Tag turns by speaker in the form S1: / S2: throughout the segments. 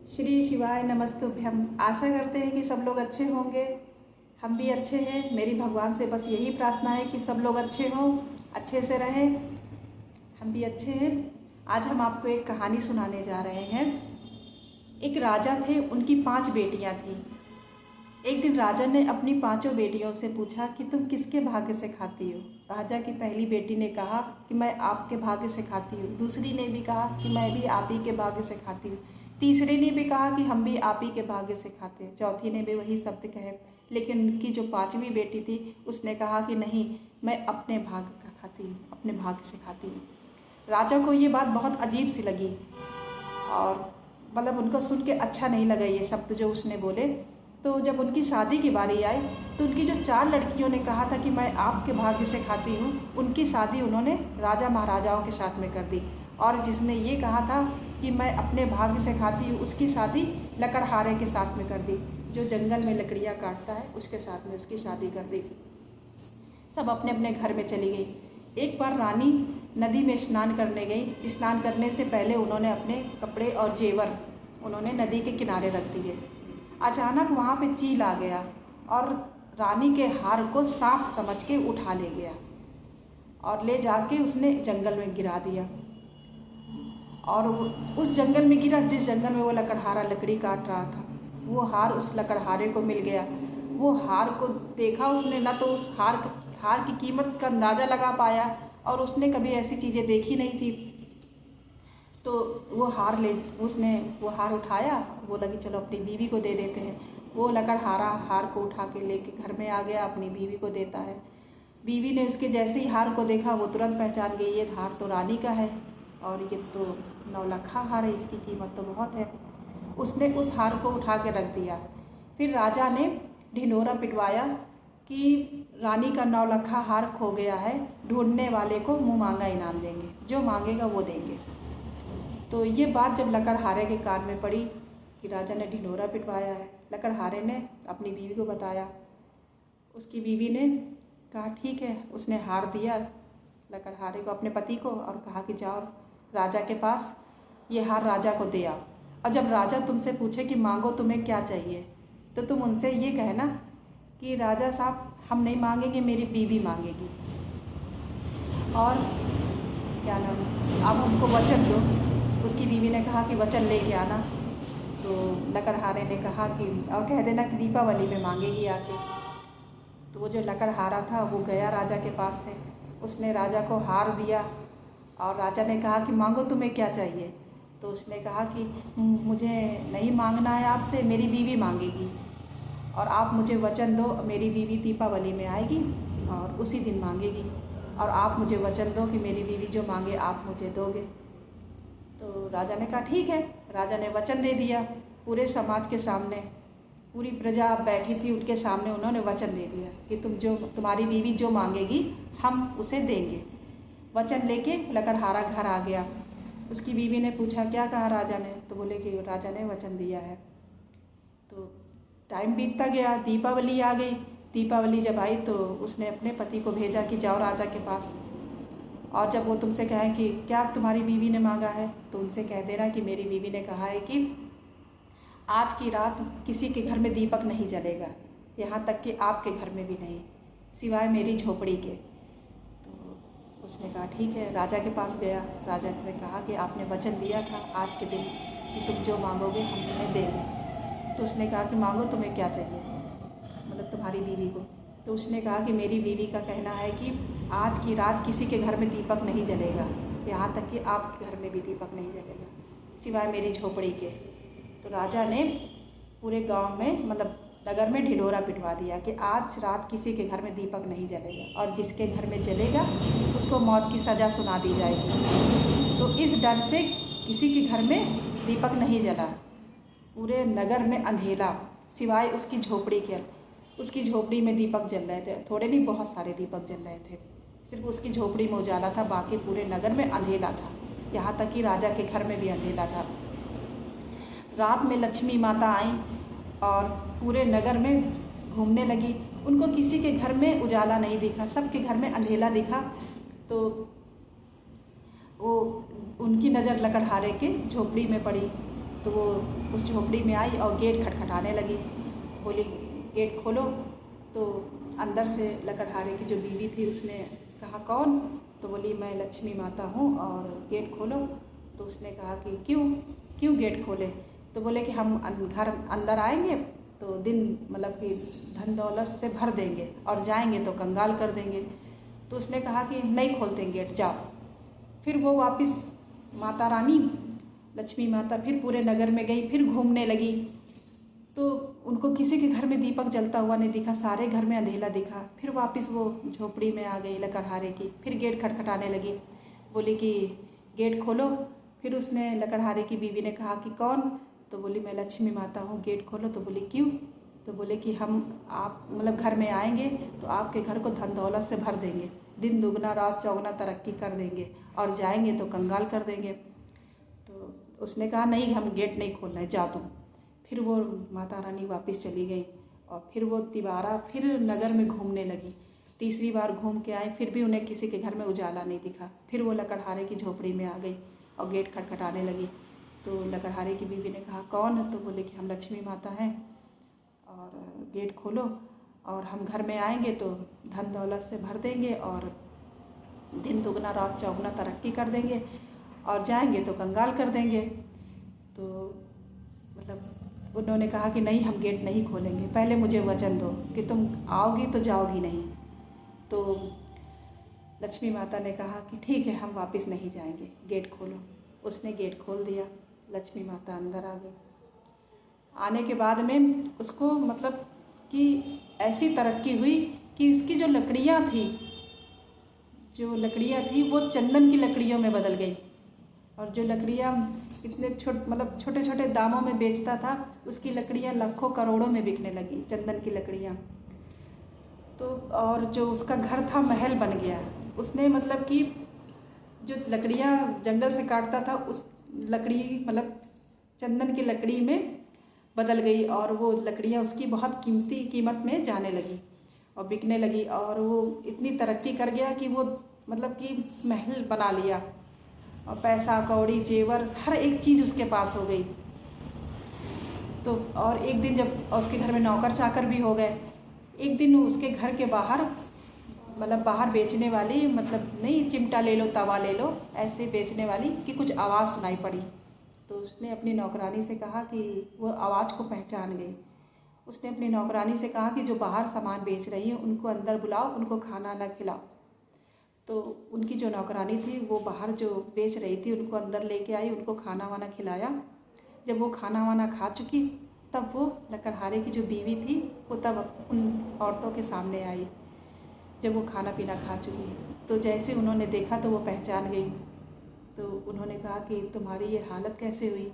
S1: श्री शिवाय नमस्तुभ्यम। आशा करते हैं कि सब लोग अच्छे होंगे। हम भी अच्छे हैं। मेरी भगवान से बस यही प्रार्थना है कि सब लोग अच्छे हों, अच्छे से रहें। हम भी अच्छे हैं। आज हम आपको एक कहानी सुनाने जा रहे हैं। एक राजा थे, उनकी 5 बेटियां थीं। एक दिन राजा ने अपनी 5 बेटियों से पूछा कि तुम किसके भाग्य से खाती हो। राजा की पहली बेटी ने कहा कि मैं आपके भाग्य से खाती हूँ। दूसरी ने भी कहा कि मैं भी आप ही के भाग्य से खाती हूँ। तीसरे ने भी कहा कि हम भी आप ही के भाग्य से खाते हैं। चौथी ने भी वही शब्द कहे, लेकिन उनकी जो 5वीं बेटी थी उसने कहा कि नहीं, मैं अपने भाग्य का खाती हूँ, अपने भाग्य से खाती हूँ। राजा को ये बात बहुत अजीब सी लगी और मतलब उनको सुन के अच्छा नहीं लगा ये शब्द जो उसने बोले। तो जब उनकी शादी की बारी आई तो उनकी जो 4 लड़कियों ने कहा था कि मैं आपके भाग्य से खाती हूँ, उनकी शादी उन्होंने राजा महाराजाओं के साथ में कर दी। और जिसने ये कहा था कि मैं अपने भाग्य से खाती हूँ, उसकी शादी लकड़हारे के साथ में कर दी, जो जंगल में लकड़ियाँ काटता है, उसके साथ में उसकी शादी कर दी। सब अपने अपने घर में चली गई। एक बार रानी नदी में स्नान करने गई। स्नान करने से पहले उन्होंने अपने कपड़े और जेवर उन्होंने नदी के किनारे रख दिए। अचानक वहाँ पे चील आ गया और रानी के हार को सांप समझ के उठा ले गया और ले जाके उसने जंगल में गिरा दिया। और उस जंगल में गिरा जिस जंगल में वो लकड़हारा लकड़ी काट रहा था। वो हार उस लकड़हारे को मिल गया। वो हार को देखा उसने, ना तो उस हार की कीमत का अंदाज़ा लगा पाया और उसने कभी ऐसी चीज़ें देखी नहीं थी। तो उसने वो हार उठाया, बोला कि चलो अपनी बीवी को दे देते हैं। वो लकड़हारा हार को उठा के लेके घर में आ गया, अपनी बीवी को देता है। बीवी ने उसके जैसे ही हार को देखा वो तुरंत पहचान गई, ये हार तो रानी का है और ये तो 9 लखा हार है, इसकी कीमत तो बहुत है। उसने उस हार को उठा के रख दिया। फिर राजा ने ढिंढोरा पिटवाया कि रानी का 9 लखा हार खो गया है, ढूंढने वाले को मुँह मांगा इनाम देंगे, जो मांगेगा वो देंगे। तो ये बात जब लकड़हारे के कान में पड़ी कि राजा ने ढिंढोरा पिटवाया है, लकड़हारे ने अपनी बीवी को बताया। उसकी बीवी ने कहा ठीक है। उसने हार दिया लकड़हारे को, अपने पति को, और कहा कि जाओ राजा के पास, ये हार राजा को दे आओ। और जब राजा तुमसे पूछे कि मांगो तुम्हें क्या चाहिए, तो तुम उनसे ये कहना कि राजा साहब हम नहीं मांगेंगे, मेरी बीवी मांगेगी। और क्या नाम, आप हमको वचन दो। उसकी बीवी ने कहा कि वचन लेके आना। तो लकड़हारे ने कहा कि और कह देना कि दीपावली में मांगेगी आके। तो वो जो लकड़हारा था वो गया राजा के पास में, उसने राजा को हार दिया और राजा ने कहा कि मांगो तुम्हें क्या चाहिए। तो उसने कहा कि मुझे नहीं मांगना है आपसे, मेरी बीवी मांगेगी और आप मुझे वचन दो, मेरी बीवी दीपावली में आएगी और उसी दिन मांगेगी, और आप मुझे वचन दो कि मेरी बीवी जो मांगे आप मुझे दोगे। तो राजा ने कहा ठीक है। राजा ने वचन दे दिया पूरे समाज के सामने, पूरी प्रजा बैठी थी उनके सामने, उन्होंने वचन दे दिया कि तुम्हारी बीवी जो मांगेगी हम उसे देंगे। वचन लेके लकड़हारा घर आ गया। उसकी बीवी ने पूछा क्या कहा राजा ने, तो बोले कि राजा ने वचन दिया है। तो टाइम बीतता गया, दीपावली आ गई। दीपावली जब आई तो उसने अपने पति को भेजा कि जाओ राजा के पास, और जब वो तुमसे कहें कि क्या तुम्हारी बीवी ने मांगा है, तो उनसे कह देना कि मेरी बीवी ने कहा है कि आज की रात किसी के घर में दीपक नहीं जलेगा, यहाँ तक कि आपके घर में भी नहीं, सिवाय मेरी झोपड़ी के। तो उसने कहा ठीक है। राजा के पास गया। राजा ने कहा कि आपने वचन दिया था आज के दिन कि तुम जो मांगोगे हम तुम्हें देंगे। तो उसने कहा कि मांगो तुम्हें क्या चाहिए, मतलब तुम्हारी बीवी को। तो उसने कहा कि मेरी बीवी का कहना है कि आज की रात किसी के घर में दीपक नहीं जलेगा, यहाँ तक कि आपके घर में भी दीपक नहीं जलेगा, सिवाय मेरी झोपड़ी के। तो राजा ने पूरे गांव में, मतलब नगर में ढिंढोरा पिटवा दिया कि आज रात किसी के घर में दीपक नहीं जलेगा, और जिसके घर में जलेगा उसको मौत की सज़ा सुना दी जाएगी। तो इस डर से किसी के घर में दीपक नहीं जला। पूरे नगर में अंधेरा, सिवाय उसकी झोपड़ी के। उसकी झोपड़ी में दीपक जल रहे थे, थोड़े नहीं बहुत सारे दीपक जल रहे थे। सिर्फ उसकी झोपड़ी में उजाला था, बाकी पूरे नगर में अंधेरा था, यहाँ तक कि राजा के घर में भी अंधेरा था। रात में लक्ष्मी माता आई और पूरे नगर में घूमने लगी। उनको किसी के घर में उजाला नहीं दिखा, सबके घर में अंधेरा दिखा। तो वो उनकी नज़र लकड़हारे के झोपड़ी में पड़ी। तो वो उस झोपड़ी में आई और गेट खटखटाने लगी। बोली गेट खोलो। तो अंदर से लकड़हारे की जो बीवी थी उसने कहा कौन? तो बोली मैं लक्ष्मी माता हूँ और गेट खोलो। तो उसने कहा कि क्यों गेट खोले? तो बोले कि हम घर अंदर आएंगे तो दिन मतलब कि धन दौलत से भर देंगे और जाएंगे तो कंगाल कर देंगे। तो उसने कहा कि नहीं खोलते गेट, जाओ। फिर वो वापस माता रानी लक्ष्मी माता फिर पूरे नगर में गई, फिर घूमने लगी। तो उनको किसी के घर में दीपक जलता हुआ नहीं दिखा, सारे घर में अंधेला दिखा। फिर वापस वो झोपड़ी में आ गई लकड़हारे की, फिर गेट खटखटाने लगी। बोली कि गेट खोलो। फिर उसने लकड़हारे की बीवी ने कहा कि कौन? तो बोली मैं लक्ष्मी माता हूँ, गेट खोलो। तो बोली क्यों? तो बोले कि आप मतलब घर में आएंगे तो आपके घर को धन दौलत से भर देंगे, दिन दुगना रात चौगुना तरक्की कर देंगे और जाएंगे तो कंगाल कर देंगे। तो उसने कहा नहीं, हम गेट नहीं खोलना है, जाओ तुम। फिर वो माता रानी वापस चली गई और फिर वो तिवारा फिर नगर में घूमने लगी। तीसरी बार घूम के आए, फिर भी उन्हें किसी के घर में उजाला नहीं दिखा। फिर वो लकड़हारे की झोपड़ी में आ गई और गेट खटखटाने लगी। तो लकड़हारे की बीवी ने कहा कौन? तो बोले कि हम लक्ष्मी माता हैं और गेट खोलो और हम घर में आएंगे तो धन दौलत से भर देंगे और दिन दुगना रात चौगुना तरक्की कर देंगे और जाएंगे तो कंगाल कर देंगे। तो मतलब उन्होंने कहा कि नहीं, हम गेट नहीं खोलेंगे, पहले मुझे वचन दो कि तुम आओगी तो जाओगी नहीं। तो लक्ष्मी माता ने कहा कि ठीक है, हम वापस नहीं जाएंगे, गेट खोलो। उसने गेट खोल दिया, लक्ष्मी माता अंदर आ गई। आने के बाद में उसको मतलब कि ऐसी तरक्की हुई कि उसकी जो लकड़ियाँ थी वो चंदन की लकड़ियों में बदल गई। और जो लकड़ियाँ इतने छोटे छोटे दामों में बेचता था, उसकी लकड़ियाँ लाखों करोड़ों में बिकने लगी, चंदन की लकड़ियाँ। तो और जो उसका घर था महल बन गया। उसने मतलब कि जो लकड़ियाँ जंगल से काटता था उस लकड़ी मतलब चंदन की लकड़ी में बदल गई और वो लकड़ियाँ उसकी बहुत कीमत में जाने लगी और बिकने लगी। और वो इतनी तरक्की कर गया कि वो मतलब कि महल बना लिया और पैसा कौड़ी जेवर हर एक चीज़ उसके पास हो गई। तो और एक दिन जब उसके घर में नौकर चाकर भी हो गए, एक दिन उसके घर के बाहर मतलब बाहर बेचने वाली मतलब नहीं, चिमटा ले लो तवा ले लो ऐसे बेचने वाली की कुछ आवाज़ सुनाई पड़ी। तो उसने अपनी नौकरानी से कहा कि वो आवाज़ को पहचान गई। उसने अपनी नौकरानी से कहा कि जो बाहर सामान बेच रही है उनको अंदर बुलाओ, उनको खाना ना खिलाओ। तो उनकी जो नौकरानी थी वो बाहर जो बेच रही थी उनको अंदर लेके आई, उनको खाना वाना खिलाया। जब वो खाना वाना खा चुकी तब वो लकड़हारे की जो बीवी थी वो तब उन औरतों के सामने आई। जब वो खाना पीना खा चुकी तो जैसे उन्होंने देखा तो वो पहचान गई। तो उन्होंने कहा कि तुम्हारी ये हालत कैसे हुई?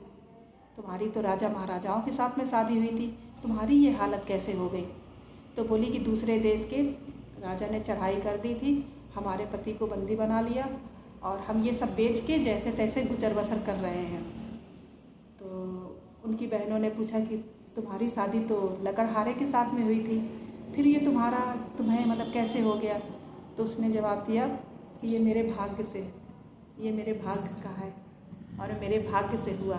S1: तुम्हारी तो राजा महाराजाओं के साथ में शादी हुई थी, तुम्हारी ये हालत कैसे हो गई? तो बोली कि दूसरे देश के राजा ने चढ़ाई कर दी थी, हमारे पति को बंदी बना लिया और हम ये सब बेच के जैसे तैसे गुजर बसर कर रहे हैं। तो उनकी बहनों ने पूछा कि तुम्हारी शादी तो लकड़हारे के साथ में हुई थी, फिर ये तुम्हें मतलब कैसे हो गया? तो उसने जवाब दिया कि ये मेरे भाग्य का है और मेरे भाग्य से हुआ।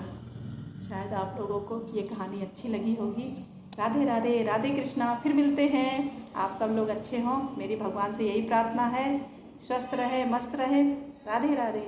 S1: शायद आप लोगों को ये कहानी अच्छी लगी होगी। राधे राधे, राधे कृष्णा। फिर मिलते हैं। आप सब लोग अच्छे हों, मेरी भगवान से यही प्रार्थना है। स्वस्थ रहे, मस्त रहे। राधे राधे।